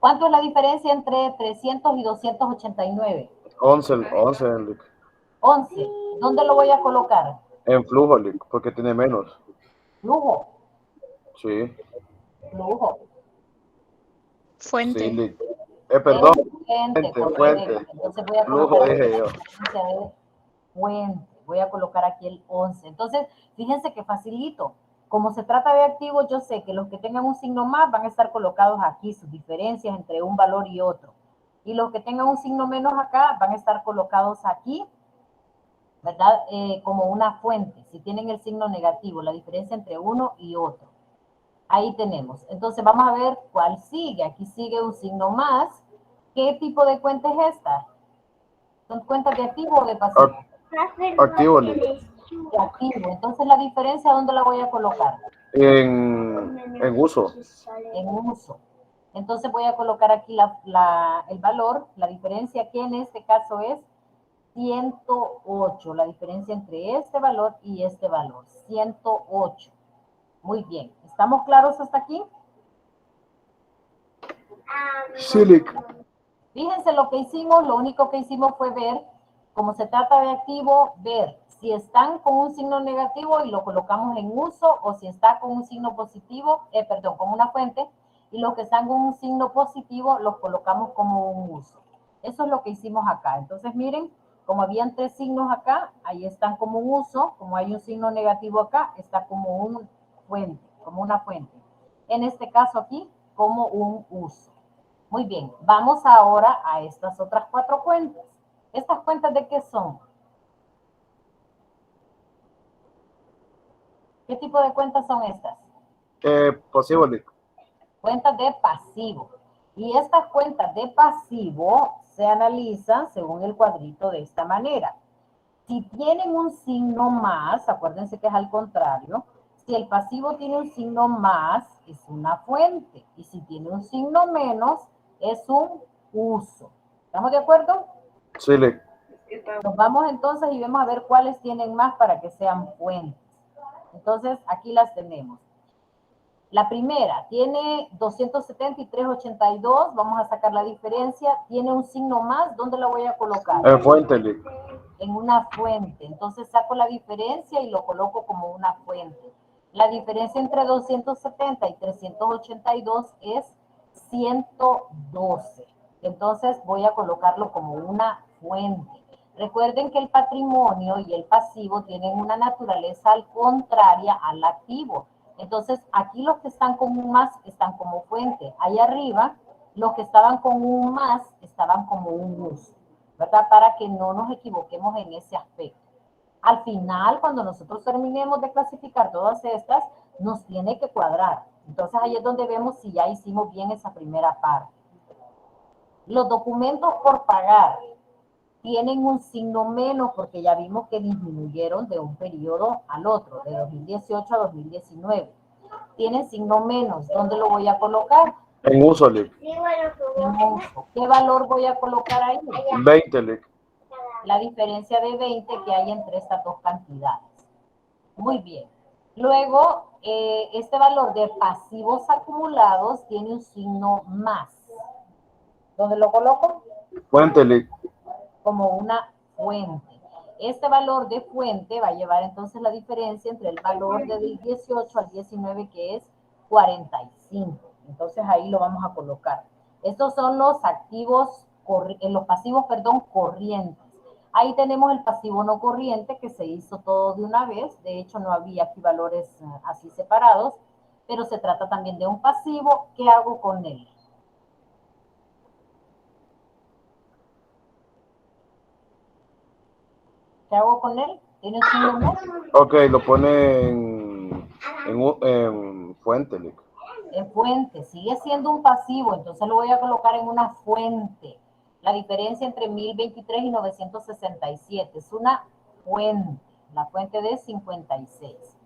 ¿Cuánto es la diferencia entre 300 y 289? 11, Lick. 11. ¿Dónde lo voy a colocar? En flujo, Lick, porque tiene menos. Flujo. Sí, Flujo. sí, Fuente. Lick. Perdón, Fuente, fuente, correcto. fuente. Entonces voy a Flujo, colocar aquí dije la yo. diferencia de fuente. Voy a colocar aquí el 11. Entonces, fíjense que facilito. Como se trata de activos, yo sé que los que tengan un signo más van a estar colocados aquí, sus diferencias entre un valor y otro. Y los que tengan un signo menos acá van a estar colocados aquí, ¿verdad? Como una fuente. Si tienen el signo negativo, la diferencia entre uno y otro. Ahí tenemos. Entonces vamos a ver cuál sigue. Aquí sigue un signo más. ¿Qué tipo de cuenta es esta? ¿Son cuentas de activo o de pasivo? Activo, Lick. De activo. Entonces la diferencia, ¿dónde la voy a colocar? En uso. En uso. Entonces voy a colocar aquí el valor. La diferencia que en este caso es 108. La diferencia entre este valor y este valor. 108. Muy bien. ¿Estamos claros hasta aquí? Sí, Lick. Fíjense lo que hicimos, lo único que hicimos fue ver, como se trata de activo, ver si están con un signo negativo y lo colocamos en uso o si está con un signo positivo, perdón, con una fuente, y los que están con un signo positivo los colocamos como un uso. Eso es lo que hicimos acá. Entonces miren, como habían tres signos acá, ahí están como un uso, como hay un signo negativo acá, está como un fuente, como una fuente. En este caso aquí, como un uso. Muy bien, vamos ahora a estas otras cuatro cuentas. ¿Estas cuentas de qué son? ¿Qué tipo de cuentas son estas? Pasivo, Lick. Cuentas de pasivo. Y estas cuentas de pasivo se analiza según el cuadrito de esta manera. Si tienen un signo más, acuérdense que es al contrario, si el pasivo tiene un signo más, es una fuente. Y si tiene un signo menos, es un uso. ¿Estamos de acuerdo? Sí, Lick. Nos vamos entonces y vamos a ver cuáles tienen más para que sean fuentes. Entonces, aquí las tenemos. La primera tiene 270 y 382. Vamos a sacar la diferencia. Tiene un signo más. ¿Dónde la voy a colocar? En fuente, Lick. En una fuente. Entonces saco la diferencia y lo coloco como una fuente. La diferencia entre 270 y 382 es 112. Entonces voy a colocarlo como una fuente. Recuerden que el patrimonio y el pasivo tienen una naturaleza contraria al activo. Entonces aquí los que están con un más están como fuente. Ahí arriba los que estaban con un más estaban como un uso, ¿verdad? Para que no nos equivoquemos en ese aspecto. Al final, cuando nosotros terminemos de clasificar todas estas, nos tiene que cuadrar. Entonces ahí es donde vemos si ya hicimos bien esa primera parte. Los documentos por pagar tienen un signo menos porque ya vimos que disminuyeron de un periodo al otro, de 2018 a 2019. Tienen signo menos. ¿Dónde lo voy a colocar? En uso, Lick. En uso. ¿Qué valor voy a colocar ahí? 20, Lick. La diferencia de 20 que hay entre estas dos cantidades. Muy bien. Luego, este valor de pasivos acumulados tiene un signo más. ¿Dónde lo coloco? Fuente, Lick. Como una fuente. Este valor de fuente va a llevar entonces la diferencia entre el valor del 18 al 19, que es 45. Entonces ahí lo vamos a colocar. Estos son los activos, los pasivos, perdón, corrientes. Ahí tenemos el pasivo no corriente que se hizo todo de una vez. De hecho, no había aquí valores así separados, pero se trata también de un pasivo. ¿Qué hago con él? ¿Qué hago con él? ¿Tiene un signo más? Ok, lo pone en fuente, Lick. En fuente, sigue siendo un pasivo, entonces lo voy a colocar en una fuente. La diferencia entre 1023 y 967 es una fuente, la fuente de 56.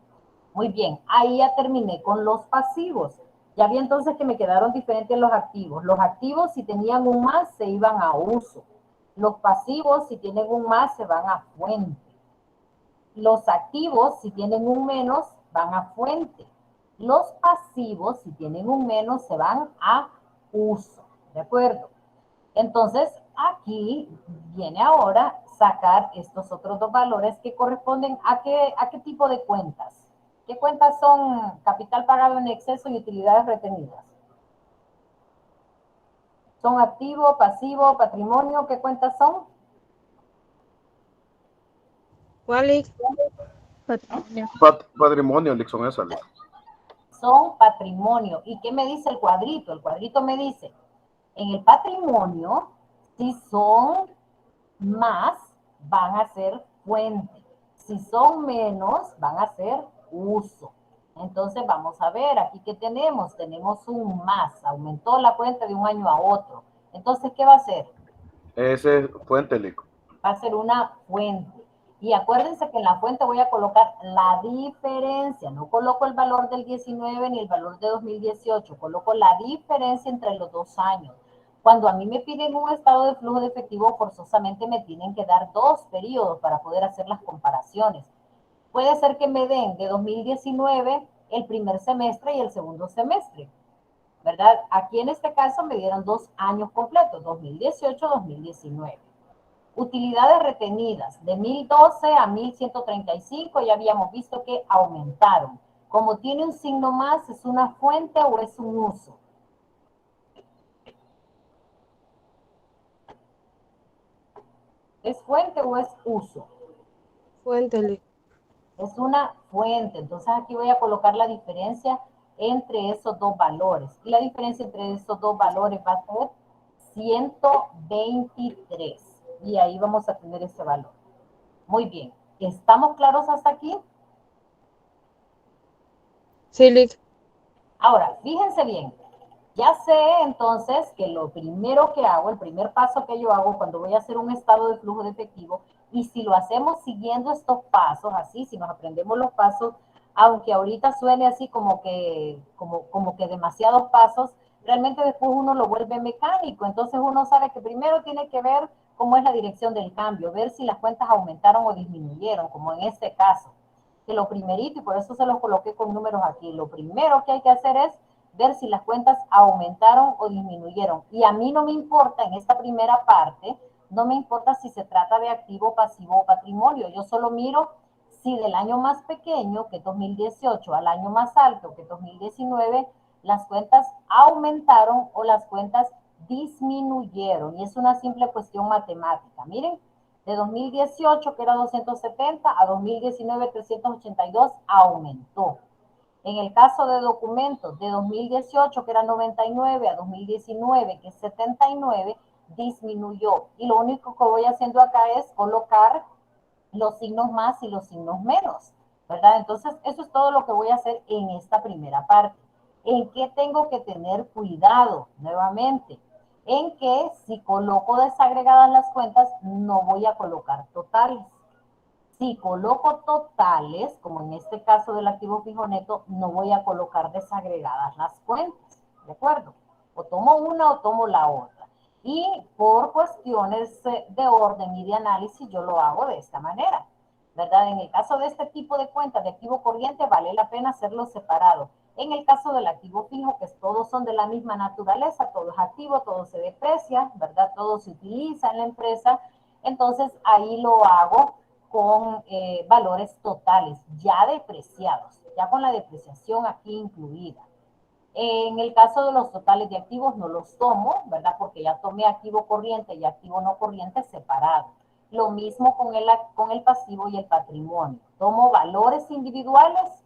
Muy bien, ahí ya terminé con los pasivos. Ya vi entonces que me quedaron diferentes los activos. Los activos, si tenían un más, se iban a uso. Los pasivos, si tienen un más, se van a fuente. Los activos, si tienen un menos, van a fuente. Los pasivos, si tienen un menos, se van a uso. ¿De acuerdo? Entonces, aquí viene ahora sacar estos otros dos valores que corresponden a qué tipo de cuentas. ¿Qué cuentas son capital pagado en exceso y utilidades retenidas? ¿Son activo, pasivo, patrimonio? ¿Qué cuentas son? ¿Cuál es? Patrimonio. Patrimonio, Lick, son esas, Lick. Son patrimonio. ¿Y qué me dice el cuadrito? El cuadrito me dice, en el patrimonio, si son más, van a ser fuente. Si son menos, van a ser uso. Entonces vamos a ver, aquí que tenemos, tenemos un más, aumentó la cuenta de un año a otro. Entonces, ¿qué va a hacer? Ese es fuente, Lick. Va a ser una fuente. Y acuérdense que en la fuente voy a colocar la diferencia, no coloco el valor del 19 ni el valor de 2018, coloco la diferencia entre los 2 años. Cuando a mí me piden un estado de flujo de efectivo, forzosamente me tienen que dar 2 periodos para poder hacer las comparaciones. Puede ser que me den de 2019 el primer semestre y el segundo semestre, ¿verdad? Aquí en este caso me dieron 2 años completos, 2018-2019. Utilidades retenidas de 1012 a 1135, ya habíamos visto que aumentaron. Como tiene un signo más, ¿es una fuente o es un uso? ¿Es fuente o es uso? Fuente. Es una fuente. Entonces aquí voy a colocar la diferencia entre esos dos valores. Y la diferencia entre esos dos valores va a ser 123. Y ahí vamos a tener ese valor. Muy bien. ¿Estamos claros hasta aquí? Sí, Lick. Ahora, fíjense bien. Ya sé entonces que lo primero que hago, el primer paso que yo hago cuando voy a hacer un estado de flujo de efectivo, y si lo hacemos siguiendo estos pasos, así, si nos aprendemos los pasos, aunque ahorita suene así como que demasiados pasos, realmente después uno lo vuelve mecánico. Entonces uno sabe que primero tiene que ver cómo es la dirección del cambio, ver si las cuentas aumentaron o disminuyeron, como en este caso. Que lo primerito, y por eso se los coloqué con números aquí, lo primero que hay que hacer es ver si las cuentas aumentaron o disminuyeron. Y a mí no me importa en esta primera parte, no me importa si se trata de activo, pasivo o patrimonio. Yo solo miro si del año más pequeño, que es 2018, al año más alto, que es 2019, las cuentas aumentaron o las cuentas disminuyeron. Y es una simple cuestión matemática. Miren, de 2018, que era 270, a 2019, 382, aumentó. En el caso de documentos de 2018, que era 99, a 2019, que es 79, disminuyó. Y lo único que voy haciendo acá es colocar los signos más y los signos menos, ¿verdad? Entonces, eso es todo lo que voy a hacer en esta primera parte. ¿En qué tengo que tener cuidado? Nuevamente, en que si coloco desagregadas las cuentas, no voy a colocar totales. Si coloco totales, como en este caso del activo fijo neto, no voy a colocar desagregadas las cuentas, ¿de acuerdo? O tomo una o tomo la otra. Y por cuestiones de orden y de análisis, yo lo hago de esta manera, ¿verdad? En el caso de este tipo de cuentas de activo corriente, vale la pena hacerlo separado. En el caso del activo fijo, que todos son de la misma naturaleza, todo es activo, todo se deprecia, ¿verdad? Todo se utiliza en la empresa. Entonces, ahí lo hago con valores totales, ya depreciados, ya con la depreciación aquí incluida. En el caso de los totales de activos no los tomo, ¿verdad? Porque ya tomé activo corriente y activo no corriente separado. Lo mismo con el pasivo y el patrimonio. Tomo valores individuales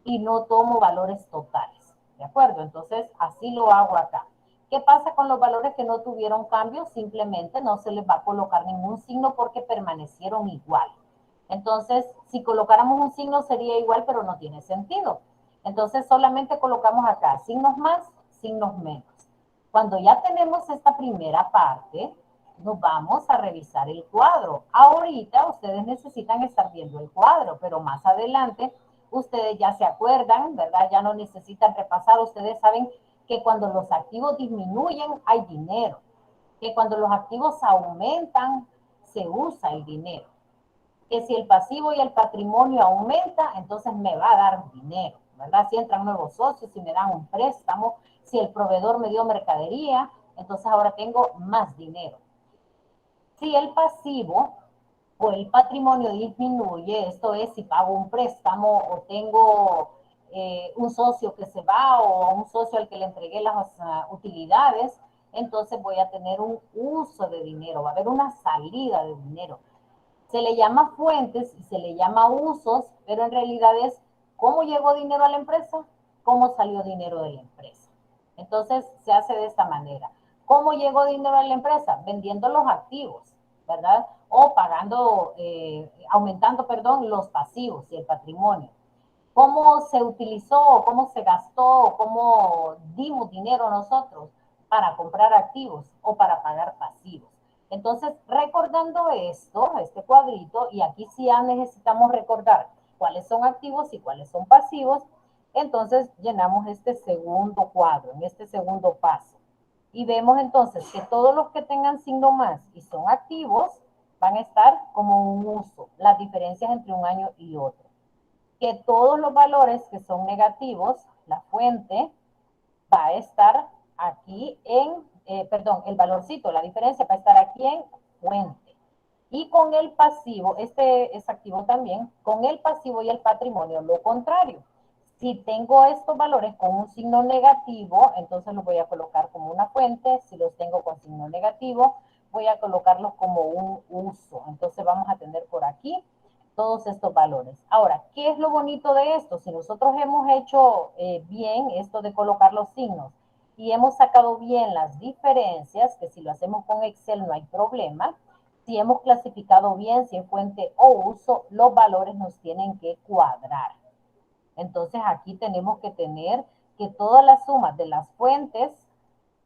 y no tomo valores totales, ¿de acuerdo? Entonces, así lo hago acá. ¿Qué pasa con los valores que no tuvieron cambios? Simplemente no se les va a colocar ningún signo porque permanecieron igual. Entonces, si colocáramos un signo sería igual, pero no tiene sentido. Entonces, solamente colocamos acá signos más, signos menos. Cuando ya tenemos esta primera parte, nos vamos a revisar el cuadro. Ahorita ustedes necesitan estar viendo el cuadro, pero más adelante ustedes ya se acuerdan, ¿verdad? Ya no necesitan repasar. Ustedes saben que cuando los activos disminuyen hay dinero, que cuando los activos aumentan se usa el dinero, que si el pasivo y el patrimonio aumenta, entonces me va a dar dinero, ¿verdad? Si entran nuevos socios, si me dan un préstamo, si el proveedor me dio mercadería, entonces ahora tengo más dinero. Si el pasivo o el patrimonio disminuye, esto es si pago un préstamo o tengo un socio que se va o un socio al que le entregué las utilidades, entonces voy a tener un uso de dinero, va a haber una salida de dinero. Se le llama fuentes y se le llama usos, pero en realidad es cómo llegó dinero a la empresa, cómo salió dinero de la empresa. Entonces se hace de esta manera. ¿Cómo llegó dinero a la empresa? Vendiendo los activos, ¿verdad? O pagando, aumentando, perdón, los pasivos y el patrimonio. ¿Cómo se utilizó, cómo se gastó, cómo dimos dinero nosotros para comprar activos o para pagar pasivos? Entonces, recordando esto, este cuadrito, y aquí sí ya necesitamos recordar cuáles son activos y cuáles son pasivos, entonces llenamos este segundo cuadro, en este segundo paso. Y vemos entonces que todos los que tengan signo más y son activos van a estar como un uso, las diferencias entre un año y otro. Que todos los valores que son negativos, la fuente va a estar aquí en, perdón, el valorcito, la diferencia va a estar aquí en fuente. Y con el pasivo, este es activo también, con el pasivo y el patrimonio, lo contrario. Si tengo estos valores con un signo negativo, entonces los voy a colocar como una fuente. Si los tengo con signo negativo, voy a colocarlos como un uso. Entonces vamos a tener por aquí todos estos valores. Ahora, ¿qué es lo bonito de esto? Si nosotros hemos hecho bien esto de colocar los signos y hemos sacado bien las diferencias, que si lo hacemos con Excel no hay problema, si hemos clasificado bien si es fuente o uso, los valores nos tienen que cuadrar. Entonces aquí tenemos que tener que todas las sumas de las fuentes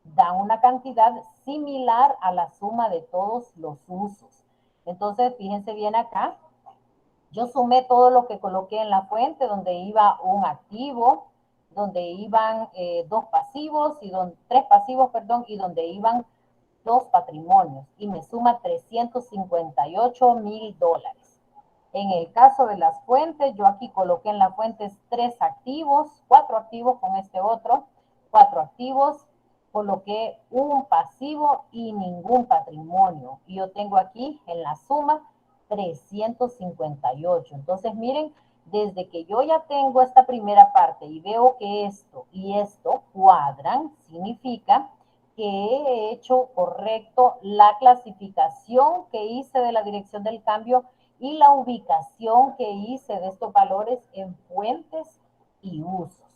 dan una cantidad similar a la suma de todos los usos. Entonces, fíjense bien acá, yo sumé todo lo que coloqué en la fuente, donde iba un activo, donde iban dos pasivos, tres pasivos, perdón, y donde iban dos patrimonios, y me suma $358,000. En el caso de las fuentes, yo aquí coloqué en las fuentes cuatro activos con este otro, 4 activos, coloqué un pasivo y ningún patrimonio. Y yo tengo aquí en la suma 358. Entonces, miren, desde que yo ya tengo esta primera parte y veo que esto y esto cuadran, significa que he hecho correcto la clasificación que hice de la dirección del cambio y la ubicación que hice de estos valores en fuentes y usos.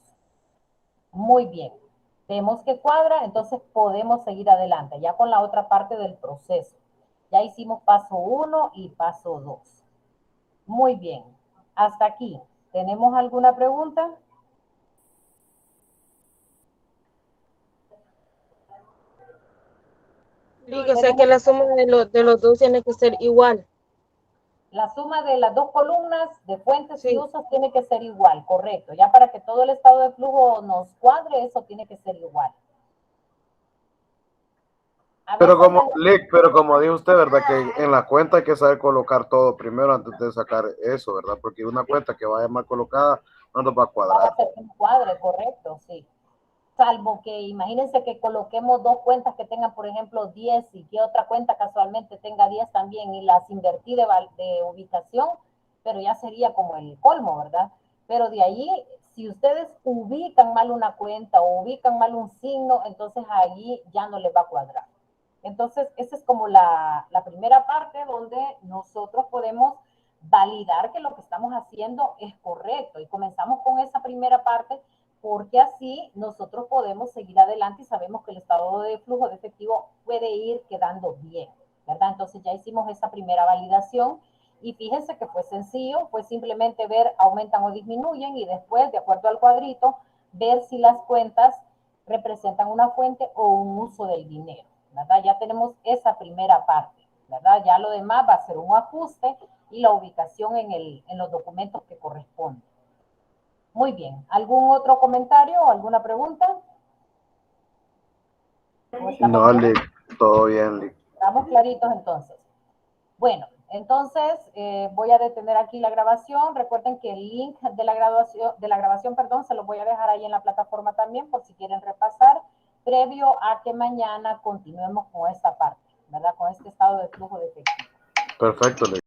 Muy bien. Vemos que cuadra, entonces podemos seguir adelante, ya con la otra parte del proceso. Ya hicimos paso 1 y paso 2. Muy bien. Hasta aquí. ¿Tenemos alguna pregunta? O sea que la suma de los dos tiene que ser igual. La suma de las dos columnas de fuentes Sí. y usos tiene que ser igual, correcto. Ya para que todo el estado de flujo nos cuadre, eso tiene que ser igual. Pero como dijo usted, ¿verdad? Que en la cuenta hay que saber colocar todo primero antes de sacar eso, ¿verdad? Porque una cuenta que vaya mal colocada no nos va a cuadrar. Va a ser un cuadre, correcto, sí. Salvo que imagínense que coloquemos dos cuentas que tengan, por ejemplo, 10 y que otra cuenta casualmente tenga 10 también y las invertí de ubicación, pero ya sería como el colmo, ¿verdad? Pero de allí, si ustedes ubican mal una cuenta o ubican mal un signo, entonces allí ya no les va a cuadrar. Entonces, esa es como la primera parte donde nosotros podemos validar que lo que estamos haciendo es correcto. Y comenzamos con esa primera parte porque así nosotros podemos seguir adelante y sabemos que el estado de flujo de efectivo puede ir quedando bien, ¿verdad? Entonces ya hicimos esa primera validación y fíjense que fue sencillo, fue simplemente ver aumentan o disminuyen y después, de acuerdo al cuadrito, ver si las cuentas representan una fuente o un uso del dinero, ¿verdad? Ya tenemos esa primera parte, ¿verdad? Ya lo demás va a ser un ajuste y la ubicación en los documentos que corresponden. Muy bien. ¿Algún otro comentario o alguna pregunta? No, Lick, todo bien, Lick. Estamos claritos entonces. Bueno, entonces voy a detener aquí la grabación. Recuerden que el link de la grabación, perdón, se lo voy a dejar ahí en la plataforma también por si quieren repasar, previo a que mañana continuemos con esta parte, ¿verdad? Con este estado de flujo de efectivo. Perfecto, Lick.